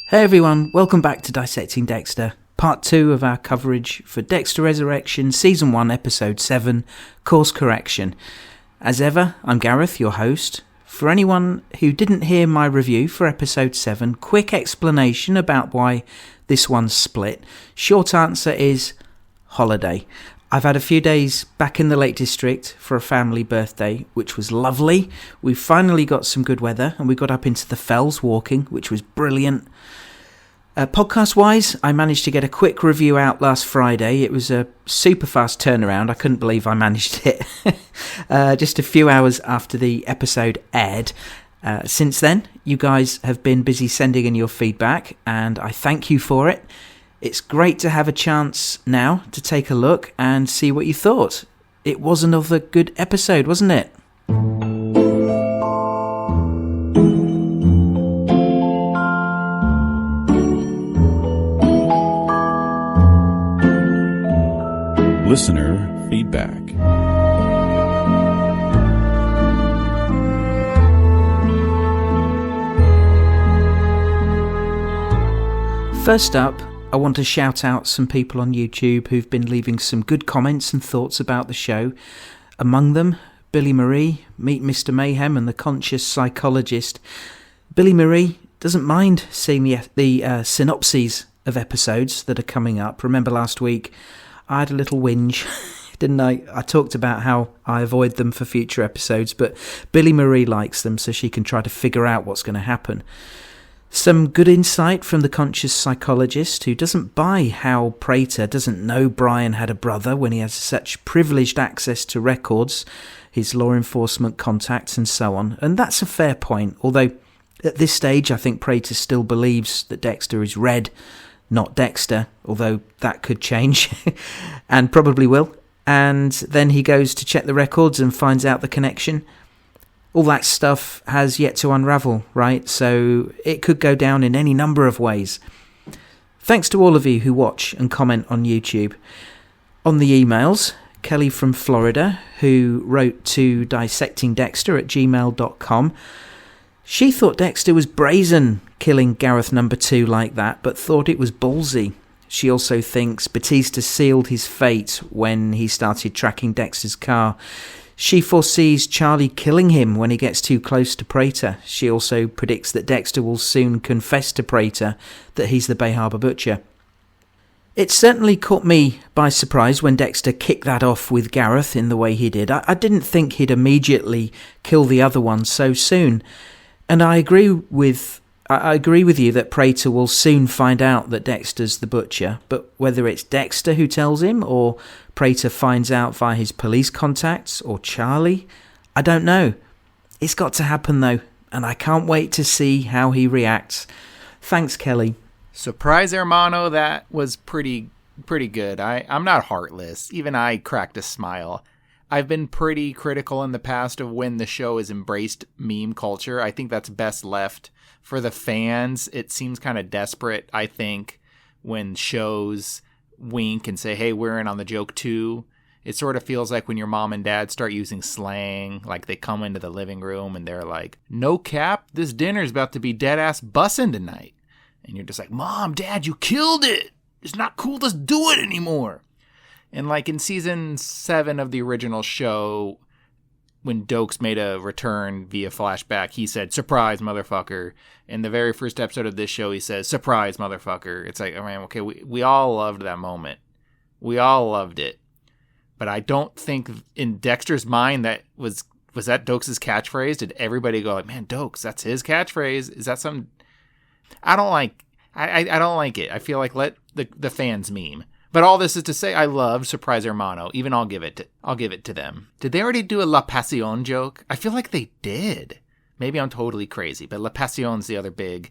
Hey everyone, welcome back to Dissecting Dexter, part 2 of our coverage for Dexter Resurrection, Season 1, Episode 7, Course Correction. As ever, I'm Gareth, your host. For anyone who didn't hear my review for Episode 7, quick explanation about why this one's split. Short answer is holiday. I've had a few days back in the Lake District for a family birthday, which was lovely. We finally got some good weather and we got up into the fells walking, which was brilliant. Podcast-wise, I managed to get a quick review out last Friday. It was a super fast turnaround. I couldn't believe I managed it. Just a few hours after the episode aired. Since then, you guys have been busy sending in your feedback, and I thank you for it. It's great to have a chance now to take a look and see what you thought. It was another good episode, wasn't it? Listener feedback. First up, I want to shout out some people on YouTube who've been leaving some good comments and thoughts about the show. Among them, Billy Marie, Meet Mr. Mayhem and the Conscious Psychologist. Billy Marie doesn't mind seeing the synopses of episodes that are coming up. Remember last week, I had a little whinge, didn't I? I talked about how I avoid them for future episodes, but Billy Marie likes them so she can try to figure out what's going to happen. Some good insight from the Conscious Psychologist, who doesn't buy how Prater doesn't know Brian had a brother when he has such privileged access to records, his law enforcement contacts and so on. And that's a fair point, although at this stage I think Prater still believes that Dexter is Red, not Dexter, although that could change, and probably will. And then he goes to check the records and finds out the connection. All that stuff has yet to unravel, right? So it could go down in any number of ways. Thanks to all of you who watch and comment on YouTube. On the emails, Kelly from Florida, who wrote to dissectingdexter@gmail.com. She thought Dexter was brazen killing Gareth number 2 like that, but thought it was ballsy. She also thinks Batista sealed his fate when he started tracking Dexter's car. She foresees Charlie killing him when he gets too close to Prater. She also predicts that Dexter will soon confess to Prater that he's the Bay Harbor Butcher. It certainly caught me by surprise when Dexter kicked that off with Gareth in the way he did. I didn't think he'd immediately kill the other one so soon. And I agree with you that Prater will soon find out that Dexter's the butcher, but whether it's Dexter who tells him, or Prater finds out via his police contacts, or Charlie, I don't know. It's got to happen though, and I can't wait to see how he reacts. Thanks, Kelly. Surprise, hermano, that was pretty good. I'm not heartless. Even I cracked a smile. I've been pretty critical in the past of when the show has embraced meme culture. I think that's best left for the fans. It seems kind of desperate, I think, when shows wink and say, hey, we're in on the joke too. It sort of feels like when your mom and dad start using slang, like they come into the living room and they're like, no cap, this dinner's about to be dead ass bussin' tonight. And you're just like, Mom, Dad, you killed it. It's not cool to do it anymore. And like in season 7 of the original show, when Dokes made a return via flashback, he said, surprise, motherfucker. In the very first episode of this show, he says, surprise, motherfucker. It's like, I mean, okay, we all loved that moment. We all loved it. But I don't think in Dexter's mind that was that Dokes' catchphrase? Did everybody go like, man, Dokes, that's his catchphrase? Is that some... I don't like it. I feel like let the fans meme. But all this is to say, I love Surprise Hermano. Even I'll give it to them. Did they already do a La Pasión joke? I feel like they did. Maybe I'm totally crazy, but La Pasión's the other big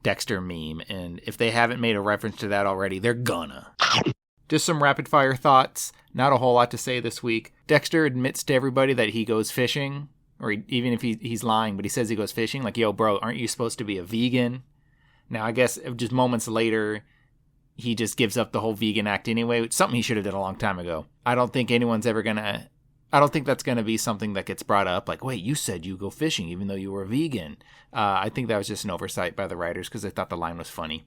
Dexter meme, and if they haven't made a reference to that already, they're gonna. Just some rapid fire thoughts. Not a whole lot to say this week. Dexter admits to everybody that he goes fishing, or even if he's lying, but he says he goes fishing. Like, yo, bro, aren't you supposed to be a vegan? Now, I guess just moments later, he just gives up the whole vegan act anyway, which is something he should have done a long time ago. I don't think anyone's ever going to I don't think that's going to be something that gets brought up. Like, wait, you said you go fishing even though you were a vegan. I think that was just an oversight by the writers because they thought the line was funny.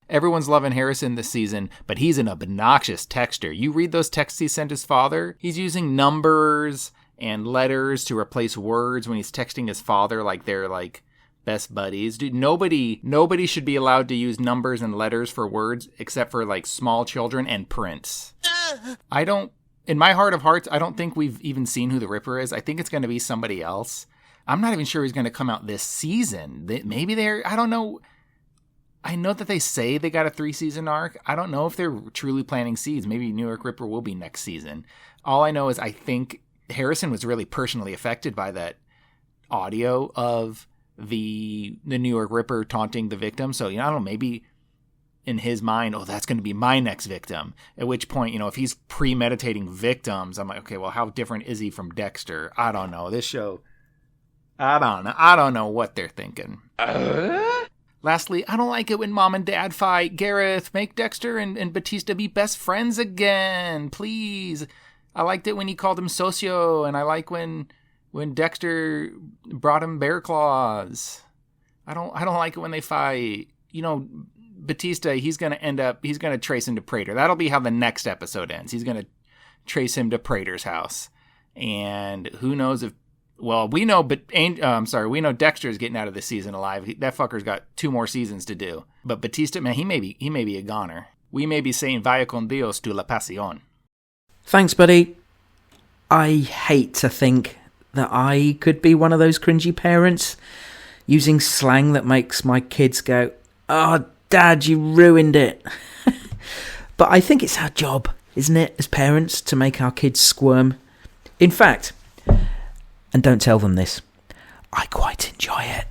Everyone's loving Harrison this season, but he's an obnoxious texter. You read those texts he sent his father, he's using numbers and letters to replace words when he's texting his father like they're like best buddies. Dude, nobody should be allowed to use numbers and letters for words except for like small children and Prince. In my heart of hearts, I don't think we've even seen who the Ripper is. I think it's going to be somebody else. I'm not even sure he's going to come out this season. I don't know. I know that they say they got a 3-season arc. I don't know if they're truly planting seeds. Maybe New York Ripper will be next season. All I know is I think Harrison was really personally affected by that audio of the New York Ripper taunting the victim. So, I don't know, maybe in his mind, that's going to be my next victim. At which point, if he's premeditating victims, I'm like, okay, well, how different is he from Dexter? I don't know. This show, I don't know what they're thinking. Lastly, I don't like it when Mom and Dad fight. Gareth, make Dexter and Batista be best friends again, please. I liked it when he called him Socio, and I like when Dexter brought him bear claws. I don't like it when they fight. Batista, he's going to trace him to Prater. That'll be how the next episode ends. He's going to trace him to Prater's house. And who knows if, we know, we know Dexter's getting out of this season alive. That fucker's got 2 more seasons to do. But Batista, man, he may be a goner. We may be saying vaya con Dios tu la pasión. Thanks, buddy. I hate to think that I could be one of those cringy parents using slang that makes my kids go, "Oh, Dad, you ruined it." But I think it's our job, isn't it, as parents, to make our kids squirm. In fact, and don't tell them this, I quite enjoy it.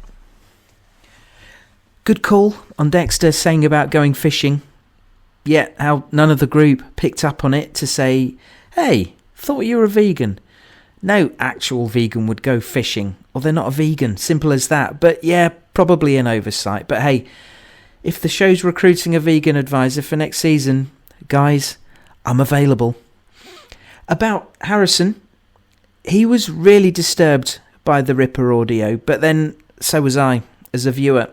Good call on Dexter saying about going fishing. Yet how none of the group picked up on it to say, "Hey, thought you were a vegan." No actual vegan would go fishing, or they're not a vegan, simple as that. But yeah, probably an oversight. But hey, if the show's recruiting a vegan advisor for next season, guys, I'm available. About Harrison, he was really disturbed by the Ripper audio, but then so was I, as a viewer.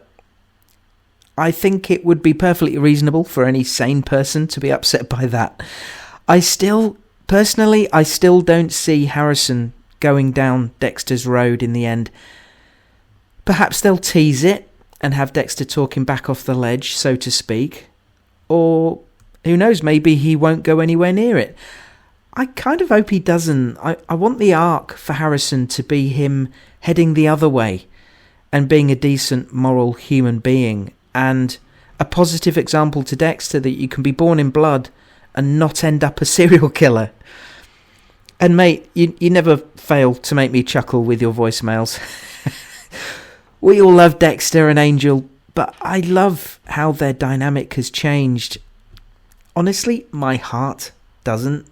I think it would be perfectly reasonable for any sane person to be upset by that. Personally, I still don't see Harrison going down Dexter's road in the end. Perhaps they'll tease it and have Dexter talking back off the ledge, so to speak. Or, who knows, maybe he won't go anywhere near it. I kind of hope he doesn't. I want the arc for Harrison to be him heading the other way and being a decent, moral human being, and a positive example to Dexter that you can be born in blood and not end up a serial killer. And mate, you never fail to make me chuckle with your voicemails. We all love Dexter and Angel, but I love how their dynamic has changed. Honestly, my heart doesn't,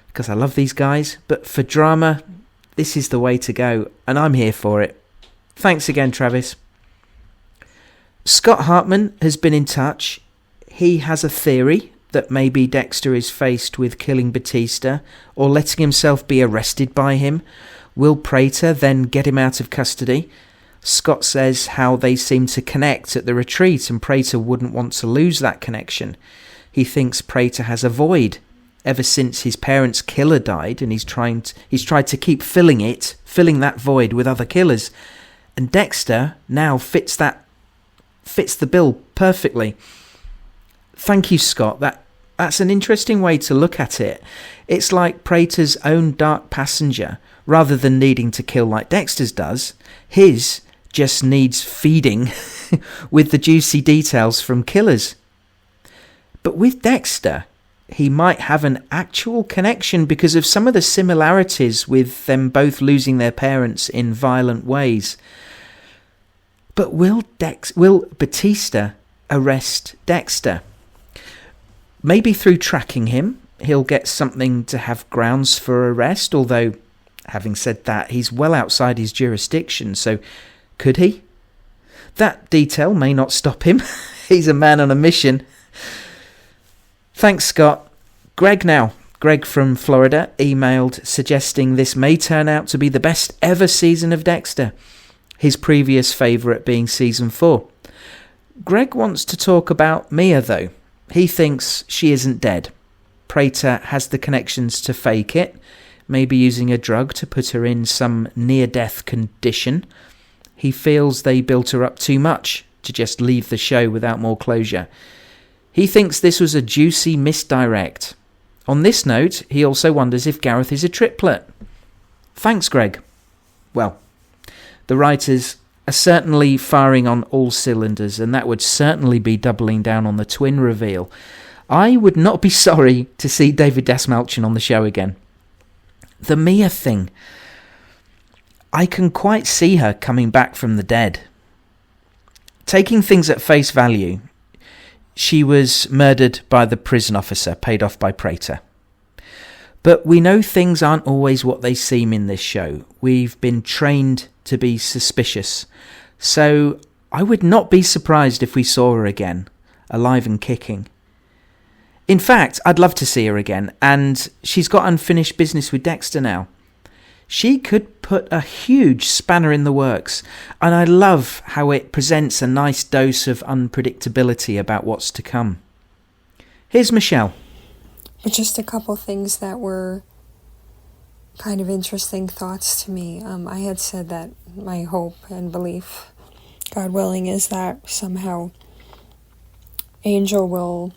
because I love these guys, but for drama, this is the way to go, and I'm here for it. Thanks again, Travis. Scott Hartman has been in touch. He has a theory that maybe Dexter is faced with killing Batista or letting himself be arrested by him. Will Prater then get him out of custody? Scott says how they seem to connect at the retreat and Prater wouldn't want to lose that connection. He thinks Prater has a void ever since his parents' killer died, and he's tried to keep filling that void with other killers. And Dexter now fits the bill perfectly. Thank you, Scott. That's an interesting way to look at it. It's like Prater's own dark passenger. Rather than needing to kill like Dexter's does, his just needs feeding with the juicy details from killers. But with Dexter, he might have an actual connection because of some of the similarities with them both losing their parents in violent ways. But will Batista arrest Dexter? Maybe through tracking him, he'll get something to have grounds for arrest, although, having said that, he's well outside his jurisdiction, so could he? That detail may not stop him. He's a man on a mission. Thanks, Scott. Greg now. Greg from Florida emailed suggesting this may turn out to be the best ever season of Dexter, his previous favourite being season 4. Greg wants to talk about Mia though. He thinks she isn't dead. Prater has the connections to fake it, maybe using a drug to put her in some near-death condition. He feels they built her up too much to just leave the show without more closure. He thinks this was a juicy misdirect. On this note, he also wonders if Gareth is a triplet. Thanks, Greg. Well, the writers are certainly firing on all cylinders, and that would certainly be doubling down on the twin reveal. I would not be sorry to see David Dastmalchian on the show again. The Mia thing. I can quite see her coming back from the dead. Taking things at face value, she was murdered by the prison officer paid off by Prater. But we know things aren't always what they seem in this show. We've been trained to be suspicious. So I would not be surprised if we saw her again, alive and kicking. In fact, I'd love to see her again, and she's got unfinished business with Dexter now. She could put a huge spanner in the works, and I love how it presents a nice dose of unpredictability about what's to come. Here's Michelle. Just a couple things that were kind of interesting thoughts to me. I had said that my hope and belief, God willing, is that somehow Angel will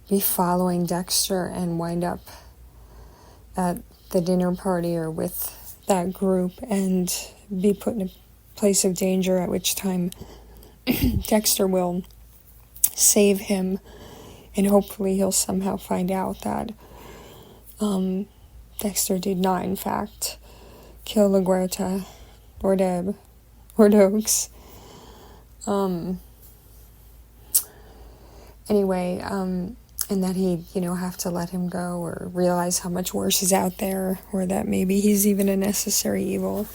be following Dexter and wind up at the dinner party or with that group and be put in a place of danger, at which time Dexter will save him, and hopefully he'll somehow find out that Dexter did not in fact kill LaGuerta or Deb or Dokes. Anyway, and that he'd, have to let him go or realize how much worse is out there, or that maybe he's even a necessary evil.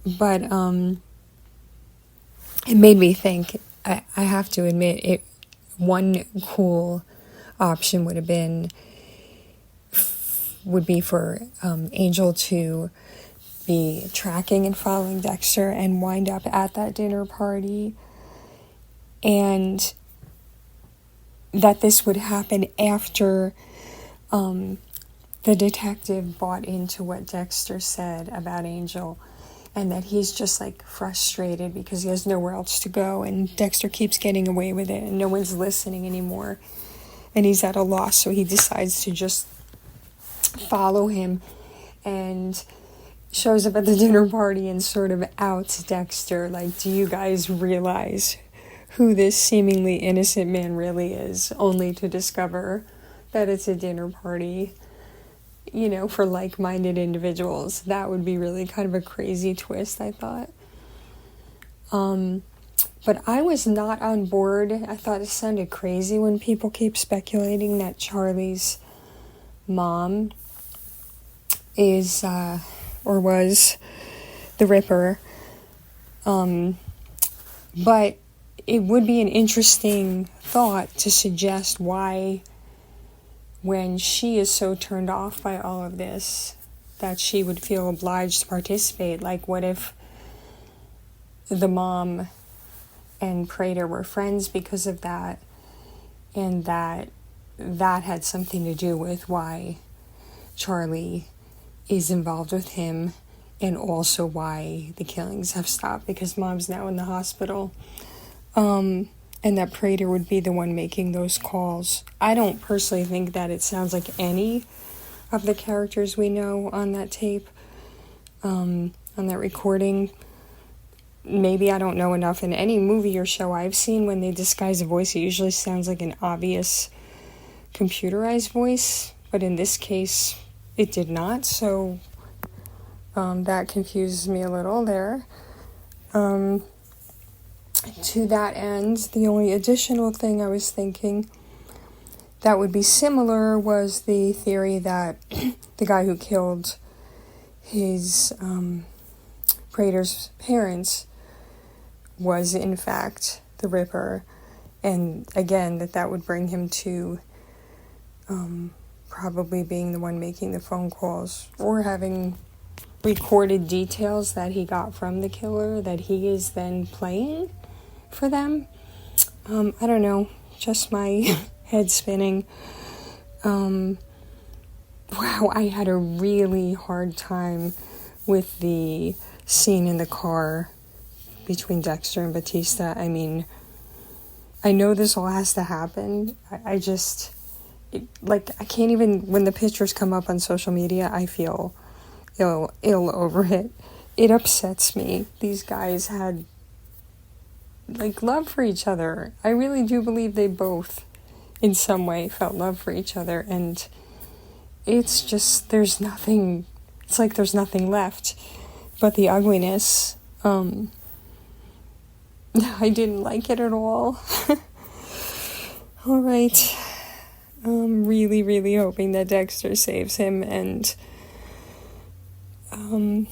But it made me think, I have to admit, one cool option would be for Angel to be tracking and following Dexter and wind up at that dinner party, and that this would happen after the detective bought into what Dexter said about Angel, and that he's just frustrated because he has nowhere else to go, and Dexter keeps getting away with it and no one's listening anymore, and he's at a loss, so he decides to just follow him and shows up at the dinner party and sort of outs Dexter, do you guys realize who this seemingly innocent man really is, only to discover that it's a dinner party, for like-minded individuals. That would be really kind of a crazy twist, I thought. But I was not on board. I thought it sounded crazy when people keep speculating that Charlie's mom is, or was, the Ripper. But it would be an interesting thought to suggest why, when she is so turned off by all of this, that she would feel obliged to participate. What if the mom and Prater were friends because of that, and that had something to do with why Charlie is involved with him, and also why the killings have stopped, because mom's now in the hospital. And that Prater would be the one making those calls. I don't personally think that it sounds like any of the characters we know on that tape, on that recording. Maybe I don't know enough. In any movie or show I've seen, when they disguise a voice, it usually sounds like an obvious computerized voice. But in this case, it did not. So that confuses me a little there. To that end, the only additional thing I was thinking that would be similar was the theory that the guy who killed his Prater's parents was in fact the Ripper, and again that would bring him to probably being the one making the phone calls or having recorded details that he got from the killer that he is then playing for them. I don't know, just my head spinning. Wow, I had a really hard time with the scene in the car between Dexter and Batista. I mean, I know this all has to happen. I can't even, when the pictures come up on social media, I feel ill over it. It upsets me. These guys had, love for each other. I really do believe they both, in some way, felt love for each other, and it's just, there's nothing left but the ugliness. I didn't like it at all. All right. I'm really, really hoping that Dexter saves him, and I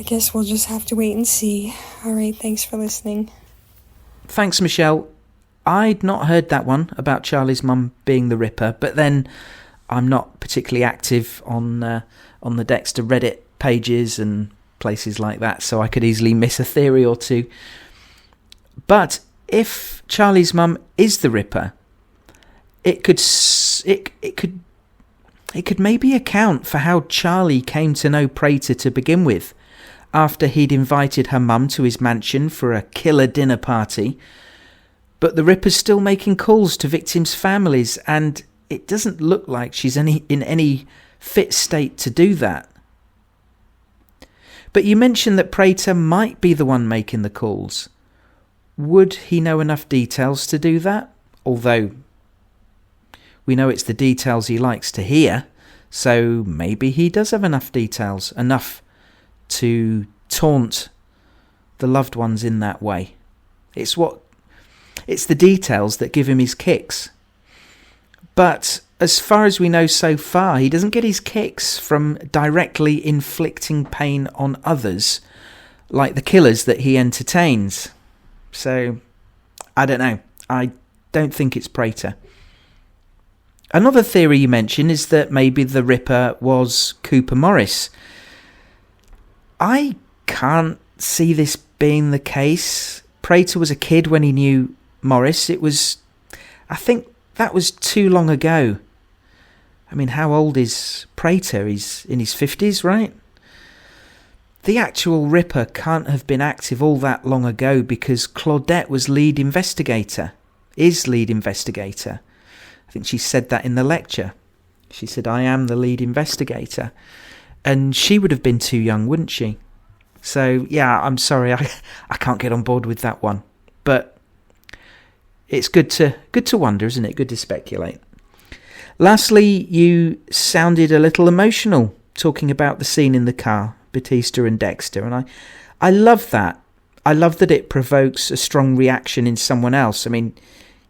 guess we'll just have to wait and see. All right, thanks for listening. Thanks, Michelle. I'd not heard that one about Charlie's mum being the Ripper, but then I'm not particularly active on the Dexter Reddit pages and places like that, so I could easily miss a theory or two. But if Charlie's mum is the Ripper, it could maybe account for how Charlie came to know Prater to begin with, after he'd invited her mum to his mansion for a killer dinner party. But the Ripper's still making calls to victims' families, and it doesn't look like she's in any fit state to do that. But you mentioned that Prater might be the one making the calls. Would he know enough details to do that? Although we know it's the details he likes to hear, so maybe he does have enough details, enough to taunt the loved ones in that way. It's the details that give him his kicks. But as far as we know so far, he doesn't get his kicks from directly inflicting pain on others, like the killers that he entertains. So, I don't know. I don't think it's Prater. Another theory you mentioned is that maybe the Ripper was Cooper Morris. I can't see this being the case. Prater was a kid when he knew Morris. I think that was too long ago. I mean, how old is Prater? He's in his 50s, right? The actual Ripper can't have been active all that long ago because Claudette is lead investigator. I think she said that in the lecture. She said, I am the lead investigator. And she would have been too young, wouldn't she? So, yeah, I'm sorry, I can't get on board with that one. But it's good to wonder, isn't it? Good to speculate. Lastly, you sounded a little emotional talking about the scene in the car, Batista and Dexter, and I love that. I love that it provokes a strong reaction in someone else. I mean,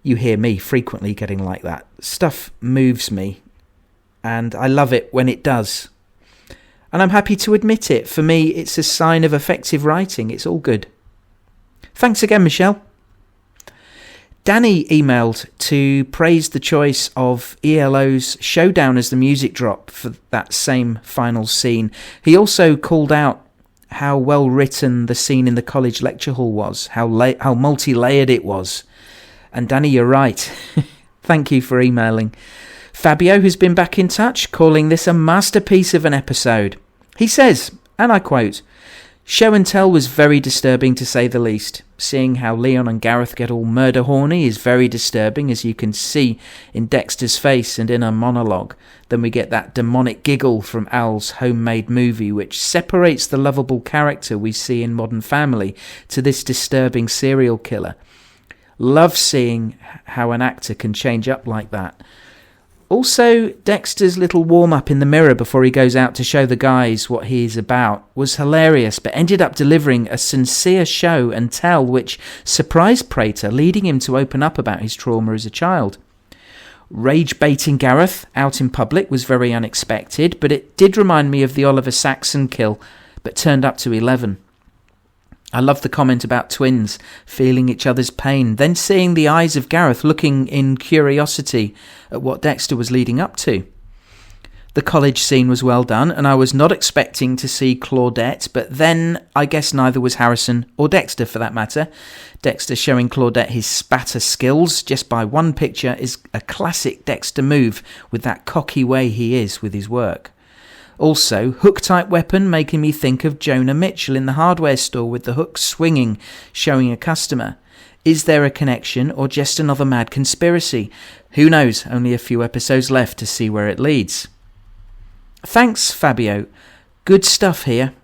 you hear me frequently getting like that. Stuff moves me, and I love it when it does. And I'm happy to admit it. For me, it's a sign of effective writing. It's all good. Thanks again, Michelle. Danny emailed to praise the choice of ELO's Showdown as the music drop for that same final scene. He also called out how well written the scene in the college lecture hall was, how multi-layered it was. And Danny, you're right. Thank you for emailing. Fabio has been back in touch, calling this a masterpiece of an episode. He says, and I quote, Show and tell was very disturbing to say the least. Seeing how Leon and Gareth get all murder horny is very disturbing, as you can see in Dexter's face and in her monologue. Then we get that demonic giggle from Al's homemade movie, which separates the lovable character we see in Modern Family to this disturbing serial killer. Love seeing how an actor can change up like that. Also, Dexter's little warm-up in the mirror before he goes out to show the guys what he's about was hilarious, but ended up delivering a sincere show and tell which surprised Prater, leading him to open up about his trauma as a child. Rage-baiting Gareth out in public was very unexpected, but it did remind me of the Oliver Saxon kill, but turned up to 11. I love the comment about twins feeling each other's pain, then seeing the eyes of Gareth looking in curiosity at what Dexter was leading up to. The college scene was well done, and I was not expecting to see Claudette, but then I guess neither was Harrison or Dexter for that matter. Dexter showing Claudette his spatter skills just by one picture is a classic Dexter move with that cocky way he is with his work. Also, hook-type weapon making me think of Jonah Mitchell in the hardware store with the hook swinging, showing a customer. Is there a connection or just another mad conspiracy? Who knows, only a few episodes left to see where it leads. Thanks, Fabio. Good stuff here.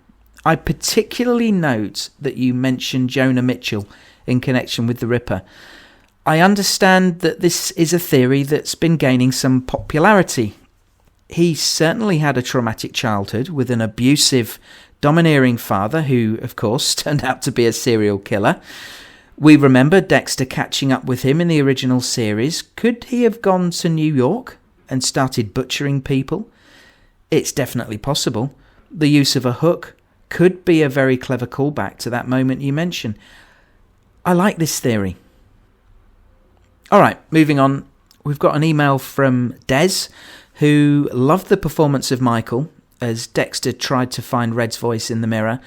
I particularly note that you mentioned Jonah Mitchell in connection with the Ripper. I understand that this is a theory that's been gaining some popularity. He certainly had a traumatic childhood with an abusive, domineering father who, of course, turned out to be a serial killer. We remember Dexter catching up with him in the original series. Could he have gone to New York and started butchering people? It's definitely possible. The use of a hook could be a very clever callback to that moment you mentioned. I like this theory. All right, moving on. We've got an email from Des, who loved the performance of Michael as Dexter tried to find Red's voice in the mirror.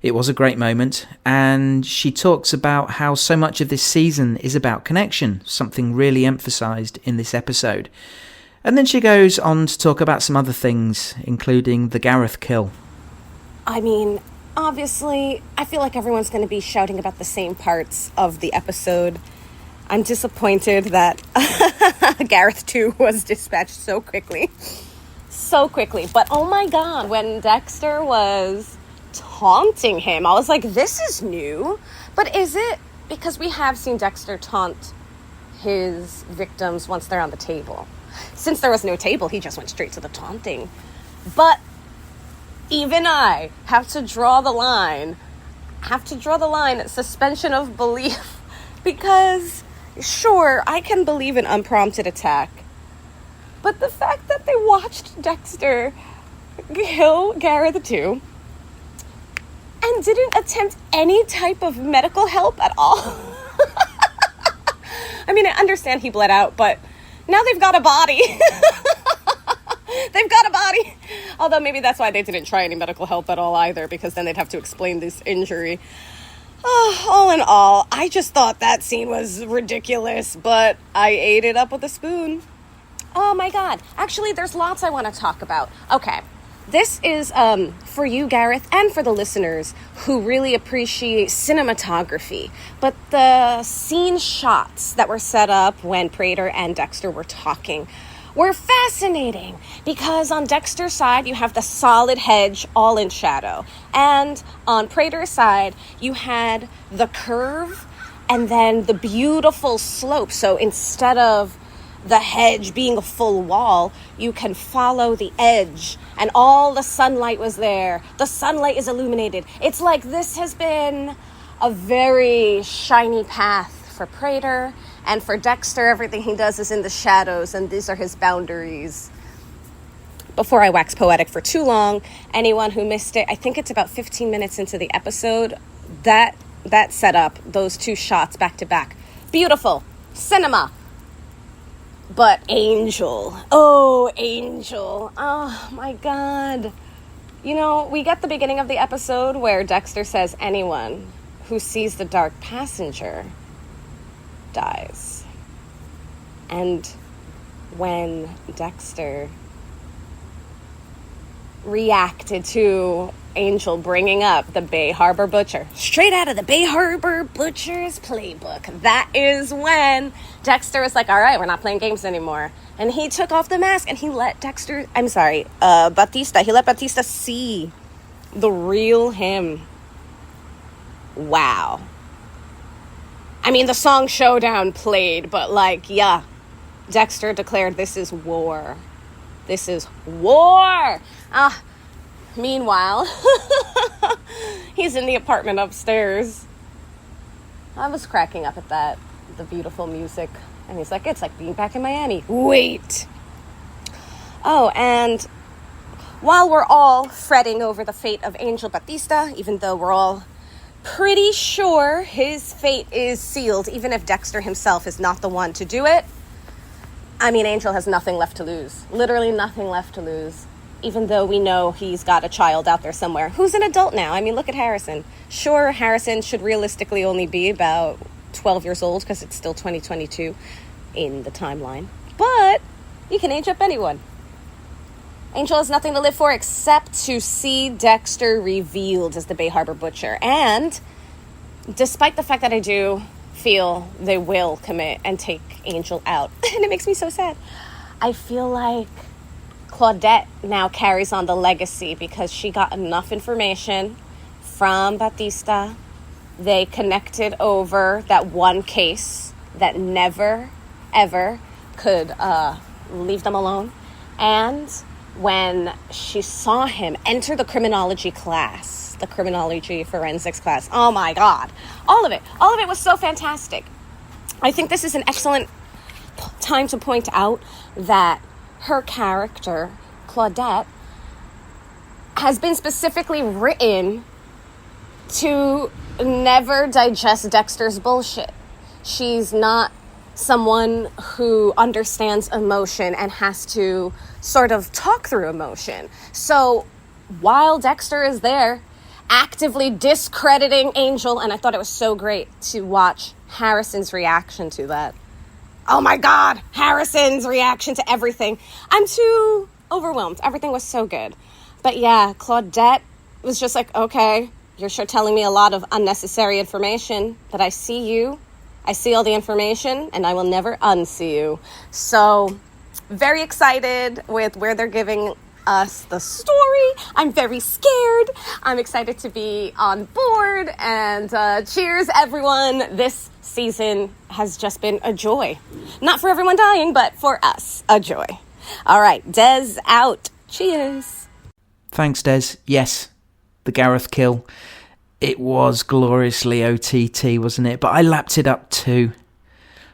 It was a great moment, and she talks about how so much of this season is about connection, something really emphasised in this episode. And then she goes on to talk about some other things, including the Gareth kill. I mean, obviously, I feel like everyone's going to be shouting about the same parts of the episode. I'm disappointed that Gareth 2 was dispatched so quickly. So quickly. But oh my god, when Dexter was taunting him, I was like, this is new. But is it because we have seen Dexter taunt his victims once they're on the table? Since there was no table, he just went straight to the taunting. But even I have to draw the line at suspension of belief. Because, sure, I can believe an unprompted attack. But the fact that they watched Dexter kill Gareth too and didn't attempt any type of medical help at all. I mean, I understand he bled out, but now they've got a body. They've got a body. Although maybe that's why they didn't try any medical help at all either, because then they'd have to explain this injury. All in all, I just thought that scene was ridiculous, but I ate it up with a spoon. Oh my god. Actually, there's lots I want to talk about. Okay. This is for you, Gareth, and for the listeners who really appreciate cinematography. But the scene shots that were set up when Prater and Dexter were talking were fascinating because on Dexter's side, you have the solid hedge all in shadow. And on Prater's side, you had the curve and then the beautiful slope. So instead of the hedge being a full wall, you can follow the edge, and all the sunlight was there. The sunlight is illuminated. It's like this has been a very shiny path for Prater, and for Dexter, everything he does is in the shadows, and these are his boundaries. Before I wax poetic for too long, anyone who missed it, I think it's about 15 minutes into the episode, that set up those two shots back to back. Beautiful. Cinema. But Angel. Oh, Angel. Oh, my God. You know, we get the beginning of the episode where Dexter says anyone who sees the dark passenger dies. And when Dexter reacted to Angel bringing up the Bay Harbor Butcher, straight out of the Bay Harbor Butcher's playbook, that is when Dexter was like, all right, we're not playing games anymore. And he took off the mask and he let Batista, he let Batista see the real him. Wow. I mean, the song Showdown played, but yeah, Dexter declared this is war. This is war. Meanwhile, he's in the apartment upstairs. I was cracking up at that, the beautiful music. And he's like, it's like being back in Miami. Wait. Oh, and while we're all fretting over the fate of Angel Batista, even though we're all pretty sure his fate is sealed, even if Dexter himself is not the one to do it. I mean, Angel has nothing left to lose. Literally nothing left to lose. Even though we know he's got a child out there somewhere who's an adult now. I mean, look at Harrison. Sure, Harrison should realistically only be about 12 years old because it's still 2022 in the timeline. But you can age up anyone. Angel has nothing to live for except to see Dexter revealed as the Bay Harbor Butcher. And despite the fact that I do feel they will commit and take Angel out, and it makes me so sad, I feel like Claudette now carries on the legacy because she got enough information from Batista. They connected over that one case that never, ever could leave them alone. And when she saw him enter the criminology class, the criminology forensics class, oh my God, all of it was so fantastic. I think this is an excellent time to point out that her character, Claudette, has been specifically written to never digest Dexter's bullshit. She's not someone who understands emotion and has to sort of talk through emotion. So while Dexter is there actively discrediting Angel, and I thought it was so great to watch Harrison's reaction to that. Oh my God, Harrison's reaction to everything. I'm too overwhelmed. Everything was so good. But yeah, Claudette was just like, okay, you're sure telling me a lot of unnecessary information, but I see you. I see all the information, and I will never unsee you. So very excited with where they're giving us the story. I'm very scared. I'm excited to be on board, and cheers, everyone. This season has just been a joy. Not for everyone dying, but for us, a joy. All right, Des out. Cheers. Thanks, Des. Yes, the Gareth kill. It was gloriously OTT, wasn't it? But I lapped it up too.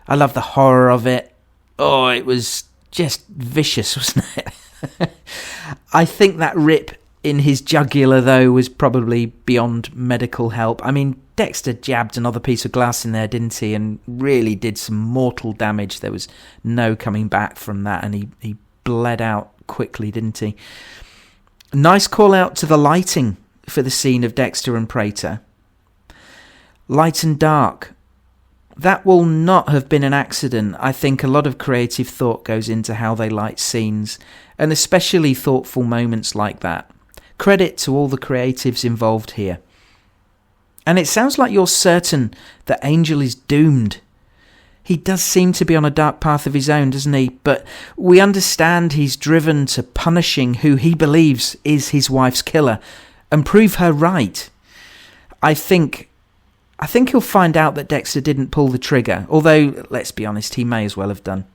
I love the horror of it. Oh, it was just vicious, wasn't it? I think that rip in his jugular, though, was probably beyond medical help. I mean, Dexter jabbed another piece of glass in there, didn't he? And really did some mortal damage. There was no coming back from that. And he bled out quickly, didn't he? Nice call out to the lighting for the scene of Dexter and Prater. Light and dark. That will not have been an accident. I think a lot of creative thought goes into how they light scenes, and especially thoughtful moments like that. Credit to all the creatives involved here. And it sounds like you're certain that Angel is doomed. He does seem to be on a dark path of his own, doesn't he? But we understand he's driven to punishing who he believes is his wife's killer and prove her right. I think he'll find out that Dexter didn't pull the trigger, although, let's be honest, he may as well have done.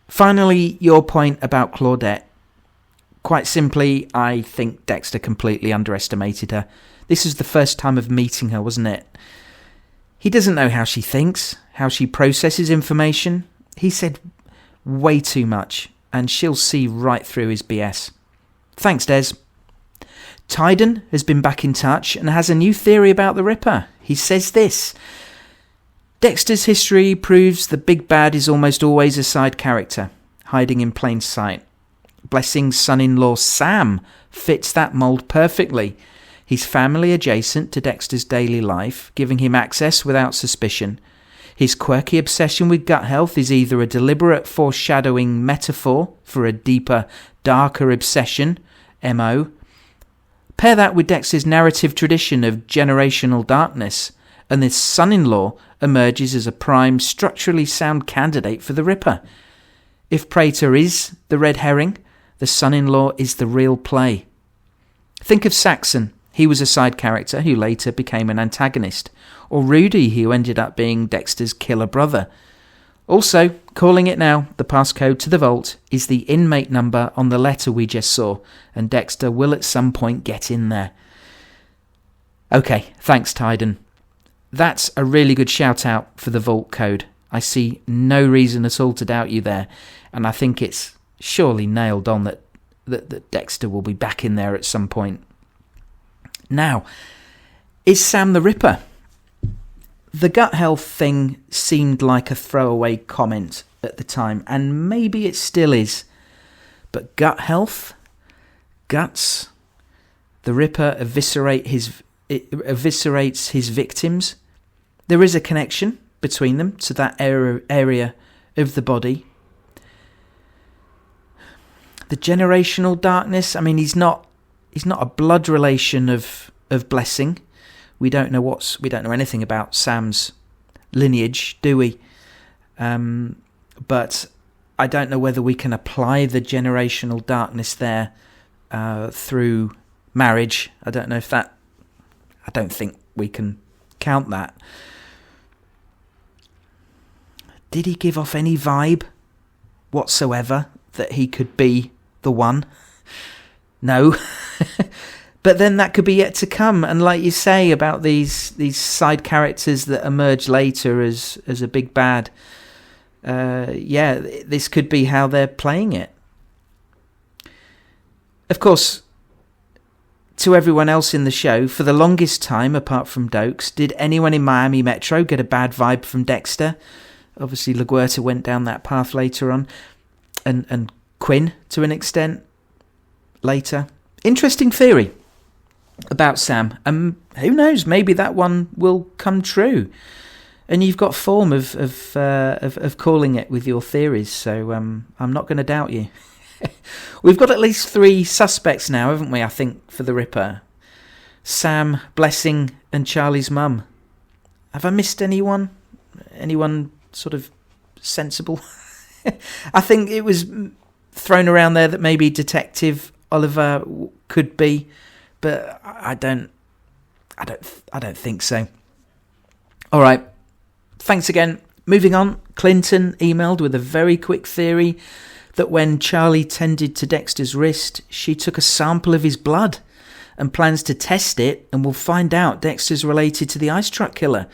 Finally, your point about Claudette. Quite simply, I think Dexter completely underestimated her. This is the first time of meeting her, wasn't it? He doesn't know how she thinks, how she processes information. He said way too much, and she'll see right through his BS. Thanks, Des. Tyden has been back in touch and has a new theory about the Ripper. He says this: Dexter's history proves the big bad is almost always a side character, hiding in plain sight. Blessing's son-in-law Sam fits that mould perfectly. He's family adjacent to Dexter's daily life, giving him access without suspicion. His quirky obsession with gut health is either a deliberate foreshadowing metaphor for a deeper, darker obsession, MO. Pair that with Dexter's narrative tradition of generational darkness, and this son-in-law emerges as a prime, structurally sound candidate for the Ripper. If Prater is the red herring, the son-in-law is the real play. Think of Saxon. He was a side character who later became an antagonist. Or Rudy, who ended up being Dexter's killer brother. Also, calling it now, the passcode to the vault is the inmate number on the letter we just saw, and Dexter will at some point get in there. Okay, thanks, Tyden. That's a really good shout out for the vault code. I see no reason at all to doubt you there, and I think it's surely nailed on that Dexter will be back in there at some point. Now, Is Sam the Ripper? The gut health thing seemed like a throwaway comment at the time, and maybe it still is. But gut health? Guts? The Ripper eviscerates his victims? There is a connection between them to that area of the body. The generational darkness, I mean, he's not a blood relation of Blessing. We don't know anything about Sam's lineage, do we? But I don't know whether we can apply the generational darkness there through marriage. I don't think we can count that. Did he give off any vibe whatsoever that he could be the one? No. But then that could be yet to come. And like you say about these side characters that emerge later as a big bad, this could be how they're playing it. Of course, to everyone else in the show, for the longest time, apart from Dokes, did anyone in Miami Metro get a bad vibe from Dexter? Obviously, LaGuerta went down that path later on, and Quinn, to an extent, later. Interesting theory about Sam. Who knows? Maybe that one will come true. And you've got form of calling it with your theories, so I'm not going to doubt you. We've got at least 3 suspects now, haven't we, I think, for the Ripper? Sam, Blessing, and Charlie's mum. Have I missed anyone? Anyone sort of sensible? I think it was thrown around there that maybe Detective Oliver could be, but I don't think so. All right. Thanks again. Moving on, Clinton emailed with a very quick theory that when Charlie tended to Dexter's wrist, she took a sample of his blood and plans to test it, and we'll find out Dexter's related to the ice truck killer.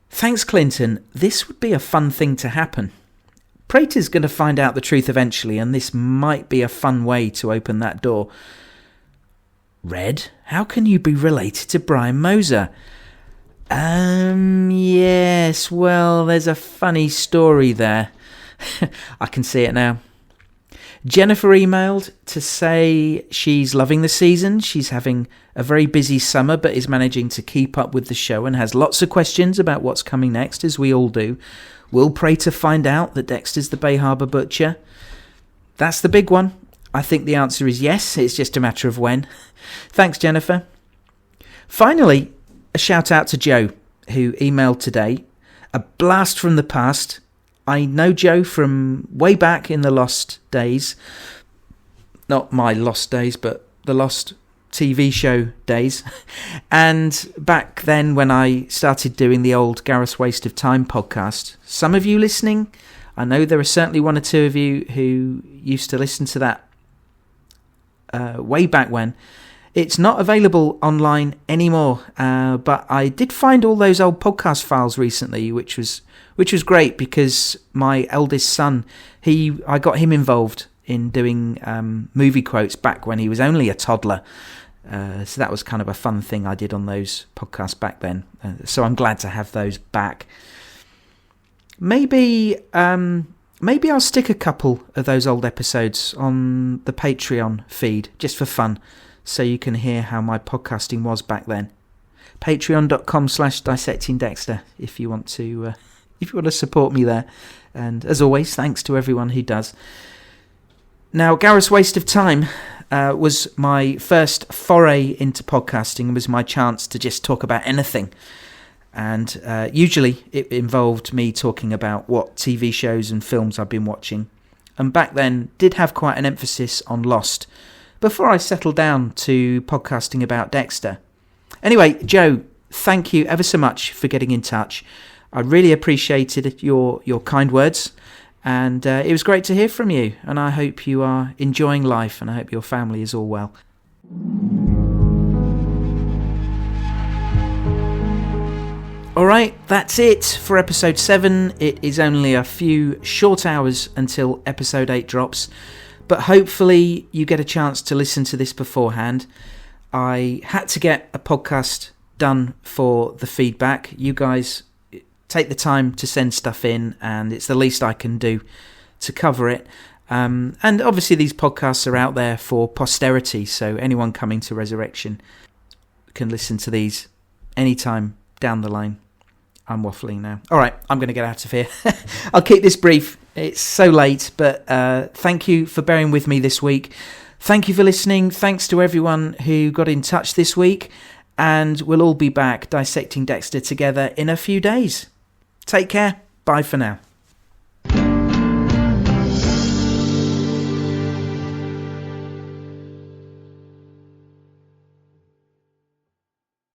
Thanks, Clinton. This would be a fun thing to happen. Prater's going to find out the truth eventually, and this might be a fun way to open that door. Red, how can you be related to Brian Moser? Yes, well, there's a funny story there. I can see it now. Jennifer emailed to say she's loving the season. She's having a very busy summer, but is managing to keep up with the show and has lots of questions about what's coming next, as we all do. Will Prater find out that Dexter's the Bay Harbour Butcher? That's the big one. I think the answer is yes. It's just a matter of when. Thanks, Jennifer. Finally, a shout out to Joe, who emailed today. A blast from the past. I know Joe from way back in the Lost days. Not my Lost days, but the Lost TV show days. And back then when I started doing the old Gareth's Waste of Time podcast. Some of you listening, I know there are certainly 1 or 2 of you who used to listen to that way back when. It's not available online anymore, but I did find all those old podcast files recently, which was great because my eldest son, I got him involved in doing movie quotes back when he was only a toddler. So that was kind of a fun thing I did on those podcasts back then. So I'm glad to have those back. Maybe I'll stick a couple of those old episodes on the Patreon feed just for fun, so you can hear how my podcasting was back then. Patreon.com/Dissecting Dexter if you want to support me there. And as always, thanks to everyone who does. Now, Gareth's Waste of Time was my first foray into podcasting and was my chance to just talk about anything. And usually it involved me talking about what TV shows and films I've been watching. And back then did have quite an emphasis on Lost, before I settled down to podcasting about Dexter. Anyway, Joe, thank you ever so much for getting in touch. I really appreciated your kind words, and it was great to hear from you, and I hope you are enjoying life, and I hope your family is all well. Alright, that's it for episode 7. It is only a few short hours until episode 8 drops, but hopefully you get a chance to listen to this beforehand. I had to get a podcast done for the feedback. You guys take the time to send stuff in, and it's the least I can do to cover it. And obviously these podcasts are out there for posterity, so anyone coming to Resurrection can listen to these anytime down the line. I'm waffling now. All right, I'm going to get out of here. I'll keep this brief. It's so late, but thank you for bearing with me this week. Thank you for listening. Thanks to everyone who got in touch this week, and we'll all be back dissecting Dexter together in a few days. Take care. Bye for now.